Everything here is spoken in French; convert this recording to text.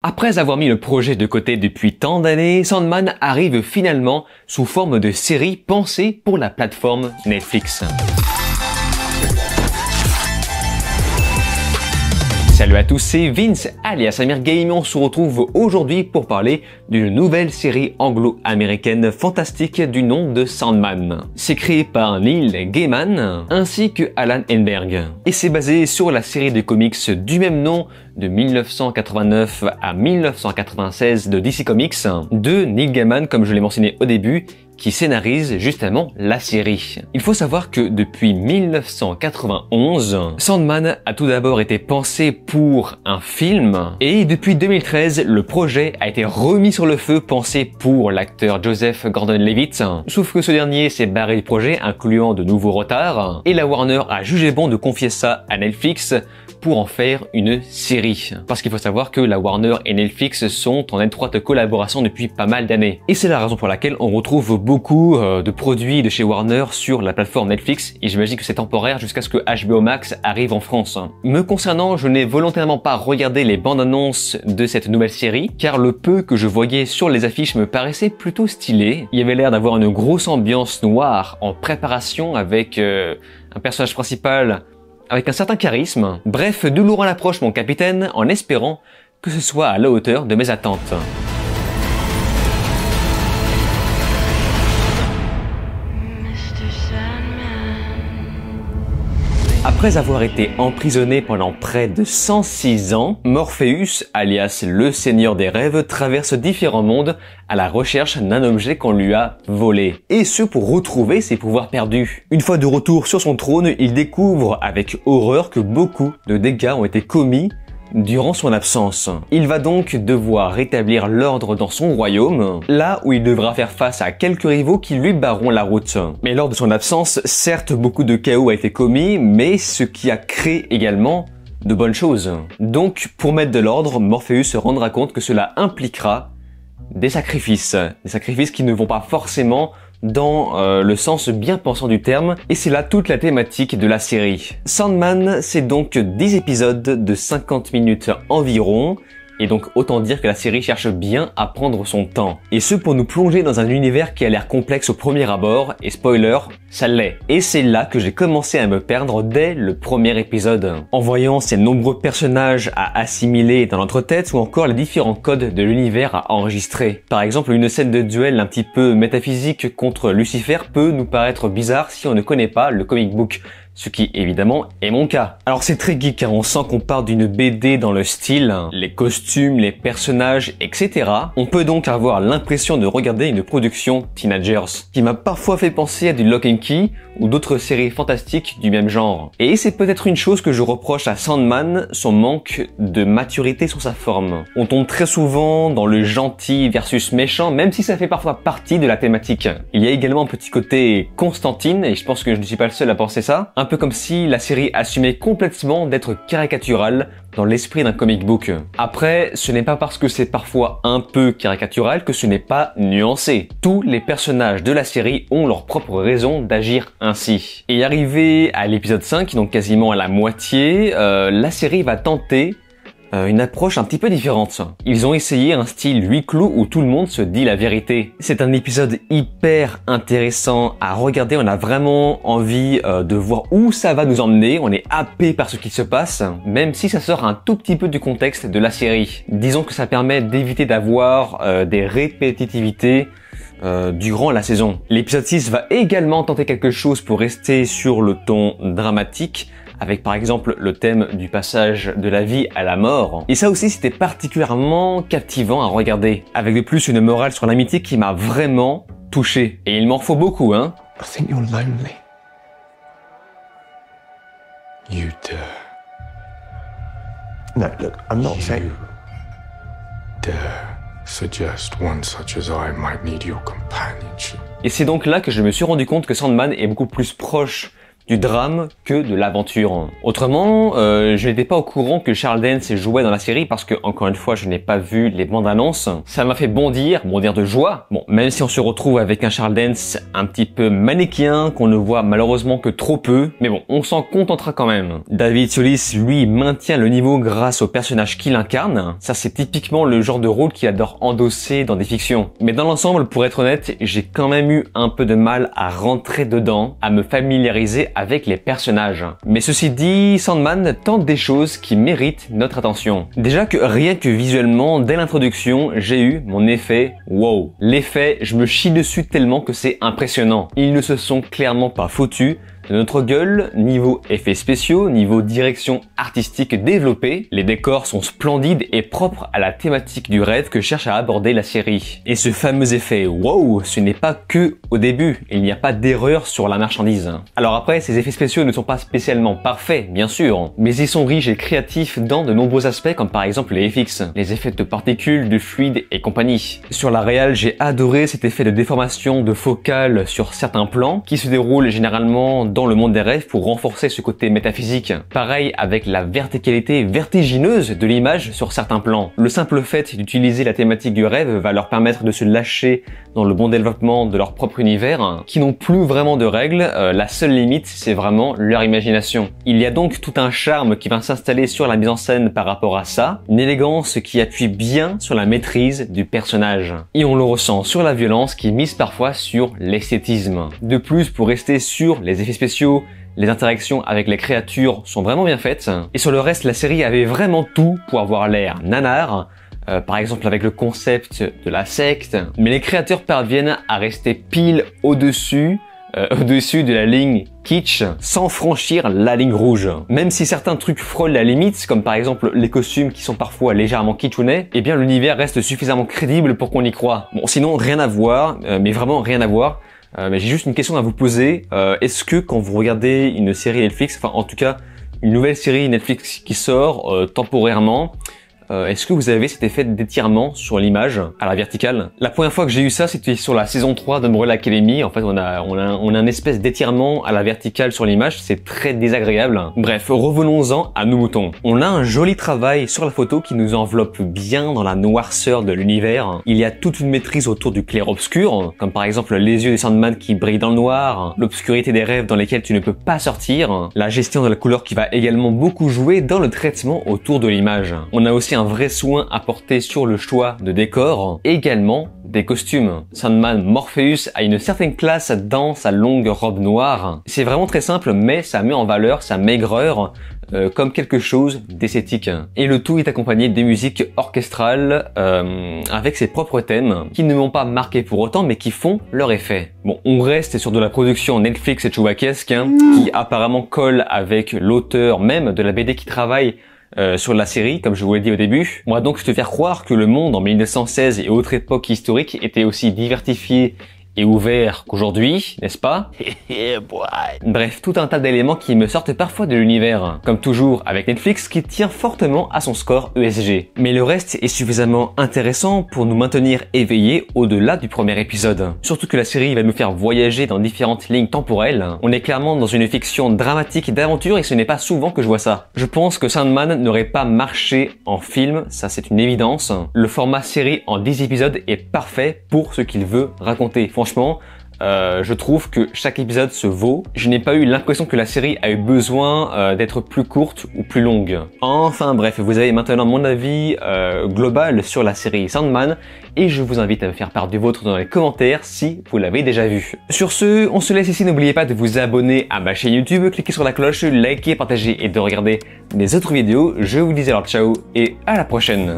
Après avoir mis le projet de côté depuis tant d'années, Sandman arrive finalement sous forme de série pensée pour la plateforme Netflix. Salut à tous, c'est Vince alias Amir Game. On se retrouve aujourd'hui pour parler d'une nouvelle série anglo-américaine fantastique du nom de Sandman. C'est créé par Neil Gaiman ainsi que Alan Henberg. Et c'est basé sur la série de comics du même nom de 1989 à 1996 de DC Comics de Neil Gaiman, comme je l'ai mentionné au début, qui scénarise justement la série. Il faut savoir que depuis 1991, Sandman a tout d'abord été pensé pour un film et depuis 2013, le projet a été remis sur le feu pensé pour l'acteur Joseph Gordon-Levitt. Sauf que ce dernier s'est barré du projet, incluant de nouveaux retards, et la Warner a jugé bon de confier ça à Netflix pour en faire une série. Parce qu'il faut savoir que la Warner et Netflix sont en étroite collaboration depuis pas mal d'années. Et c'est la raison pour laquelle on retrouve beaucoup de produits de chez Warner sur la plateforme Netflix, et j'imagine que c'est temporaire jusqu'à ce que HBO Max arrive en France. Me concernant, je n'ai volontairement pas regardé les bandes annonces de cette nouvelle série, car le peu que je voyais sur les affiches me paraissait plutôt stylé. Il y avait l'air d'avoir une grosse ambiance noire en préparation avec un personnage principal avec un certain charisme. Bref, de lourd à l'approche mon capitaine, en espérant que ce soit à la hauteur de mes attentes. Après avoir été emprisonné pendant près de 106 ans, Morpheus, alias le Seigneur des Rêves, traverse différents mondes à la recherche d'un objet qu'on lui a volé. Et ce pour retrouver ses pouvoirs perdus. Une fois de retour sur son trône, il découvre avec horreur que beaucoup de dégâts ont été commis durant son absence. Il va donc devoir rétablir l'ordre dans son royaume, là où il devra faire face à quelques rivaux qui lui barreront la route. Mais lors de son absence, certes beaucoup de chaos a été commis, mais ce qui a créé également de bonnes choses. Donc pour mettre de l'ordre, Morpheus se rendra compte que cela impliquera des sacrifices qui ne vont pas forcément dans le sens bien pensant du terme, et c'est là toute la thématique de la série. Sandman, c'est donc 10 épisodes de 50 minutes environ, et donc autant dire que la série cherche bien à prendre son temps. Et ce pour nous plonger dans un univers qui a l'air complexe au premier abord, et spoiler, ça l'est. Et c'est là que j'ai commencé à me perdre dès le premier épisode. En voyant ces nombreux personnages à assimiler dans notre tête, ou encore les différents codes de l'univers à enregistrer. Par exemple, une scène de duel un petit peu métaphysique contre Lucifer peut nous paraître bizarre si on ne connaît pas le comic book. Ce qui, évidemment, est mon cas. Alors c'est très geek car on sent qu'on part d'une BD dans le style, les costumes, les personnages, etc. On peut donc avoir l'impression de regarder une production Teenagers, qui m'a parfois fait penser à du Lock and Key ou d'autres séries fantastiques du même genre. Et c'est peut-être une chose que je reproche à Sandman, son manque de maturité sur sa forme. On tombe très souvent dans le gentil versus méchant, même si ça fait parfois partie de la thématique. Il y a également un petit côté Constantine, et je pense que je ne suis pas le seul à penser ça. Un peu comme si la série assumait complètement d'être caricaturale dans l'esprit d'un comic book. Après, ce n'est pas parce que c'est parfois un peu caricatural que ce n'est pas nuancé. Tous les personnages de la série ont leur propre raison d'agir ainsi. Et arrivé à l'épisode 5, donc quasiment à la moitié, la série va tenter une approche un petit peu différente. Ils ont essayé un style huis clos où tout le monde se dit la vérité. C'est un épisode hyper intéressant à regarder, on a vraiment envie de voir où ça va nous emmener, on est happé par ce qui se passe, même si ça sort un tout petit peu du contexte de la série. Disons que ça permet d'éviter d'avoir des répétitivités durant la saison. L'épisode 6 va également tenter quelque chose pour rester sur le ton dramatique, avec par exemple le thème du passage de la vie à la mort. Et ça aussi c'était particulièrement captivant à regarder, avec de plus une morale sur l'amitié qui m'a vraiment touché. Et il m'en faut beaucoup, hein. I think you're lonely. You do. No, look, I'm not saying... You dare suggest one such as I might need your companionship. Et c'est donc là que je me suis rendu compte que Sandman est beaucoup plus proche du drame que de l'aventure. Autrement, je n'étais pas au courant que Charles Dance jouait dans la série parce que, encore une fois, je n'ai pas vu les bandes annonces. Ça m'a fait bondir de joie. Bon, même si on se retrouve avec un Charles Dance un petit peu manichéen, qu'on ne voit malheureusement que trop peu, mais bon, on s'en contentera quand même. David Solis, lui, maintient le niveau grâce au personnage qu'il incarne. Ça, c'est typiquement le genre de rôle qu'il adore endosser dans des fictions. Mais dans l'ensemble, pour être honnête, j'ai quand même eu un peu de mal à rentrer dedans, à me familiariser avec les personnages. Mais ceci dit, Sandman tente des choses qui méritent notre attention. Déjà que rien que visuellement, dès l'introduction, j'ai eu mon effet wow. L'effet, je me chie dessus tellement que c'est impressionnant. Ils ne se sont clairement pas foutus de notre gueule, niveau effets spéciaux, niveau direction artistique développée. Les décors sont splendides et propres à la thématique du rêve que cherche à aborder la série. Et ce fameux effet wow, ce n'est pas que au début, il n'y a pas d'erreur sur la marchandise. Alors après, ces effets spéciaux ne sont pas spécialement parfaits, bien sûr, mais ils sont riches et créatifs dans de nombreux aspects comme par exemple les FX, les effets de particules, de fluides et compagnie. Sur la réal, j'ai adoré cet effet de déformation de focale sur certains plans qui se déroulent généralement dans le monde des rêves pour renforcer ce côté métaphysique. Pareil avec la verticalité vertigineuse de l'image sur certains plans. Le simple fait d'utiliser la thématique du rêve va leur permettre de se lâcher dans le bon développement de leur propre univers, qui n'ont plus vraiment de règles, la seule limite c'est vraiment leur imagination. Il y a donc tout un charme qui va s'installer sur la mise en scène par rapport à ça, une élégance qui appuie bien sur la maîtrise du personnage. Et on le ressent sur la violence qui mise parfois sur l'esthétisme. De plus, pour rester sur les effets spéciaux, les interactions avec les créatures sont vraiment bien faites. Et sur le reste, la série avait vraiment tout pour avoir l'air nanar. Par exemple avec le concept de la secte. Mais les créateurs parviennent à rester pile au-dessus de la ligne kitsch sans franchir la ligne rouge. Même si certains trucs frôlent la limite, comme par exemple les costumes qui sont parfois légèrement kitschounais, eh bien l'univers reste suffisamment crédible pour qu'on y croie. Bon, sinon rien à voir, mais vraiment rien à voir. Mais j'ai juste une question à vous poser. Est-ce que quand vous regardez une série Netflix, enfin en tout cas une nouvelle série Netflix qui sort temporairement, est-ce que vous avez cet effet d'étirement sur l'image à la verticale? La première fois que j'ai eu ça, c'était sur la saison 3 d'Umbrella Academy. En fait, on a un espèce d'étirement à la verticale sur l'image. C'est très désagréable. Bref, revenons-en à nos moutons. On a un joli travail sur la photo qui nous enveloppe bien dans la noirceur de l'univers. Il y a toute une maîtrise autour du clair-obscur, comme par exemple les yeux des Sandman qui brillent dans le noir, l'obscurité des rêves dans lesquels tu ne peux pas sortir, la gestion de la couleur qui va également beaucoup jouer dans le traitement autour de l'image. On a aussi un vrai soin apporté sur le choix de décor, et également des costumes. Sandman Morpheus a une certaine classe dans sa longue robe noire. C'est vraiment très simple, mais ça met en valeur sa maigreur comme quelque chose d'esthétique. Et le tout est accompagné des musiques orchestrales avec ses propres thèmes, qui ne m'ont pas marqué pour autant, mais qui font leur effet. Bon, on reste sur de la production Netflix et chouvaquesque, qui apparemment colle avec l'auteur même de la BD qui travaille sur la série, comme je vous l'ai dit au début. On va donc te faire croire que le monde en 1916 et autres époques historiques était aussi diversifié et ouvert qu'aujourd'hui, n'est-ce pas? Bref, tout un tas d'éléments qui me sortent parfois de l'univers, comme toujours avec Netflix qui tient fortement à son score ESG. Mais le reste est suffisamment intéressant pour nous maintenir éveillés au-delà du premier épisode. Surtout que la série va nous faire voyager dans différentes lignes temporelles. On est clairement dans une fiction dramatique d'aventure et ce n'est pas souvent que je vois ça. Je pense que Sandman n'aurait pas marché en film, ça c'est une évidence. Le format série en 10 épisodes est parfait pour ce qu'il veut raconter. Franchement, je trouve que chaque épisode se vaut. Je n'ai pas eu l'impression que la série a eu besoin d'être plus courte ou plus longue. Enfin bref, vous avez maintenant mon avis global sur la série Sandman et je vous invite à me faire part du vôtre dans les commentaires si vous l'avez déjà vu. Sur ce, on se laisse ici. N'oubliez pas de vous abonner à ma chaîne YouTube, cliquez sur la cloche, likez, partagez et de regarder mes autres vidéos. Je vous dis alors ciao et à la prochaine.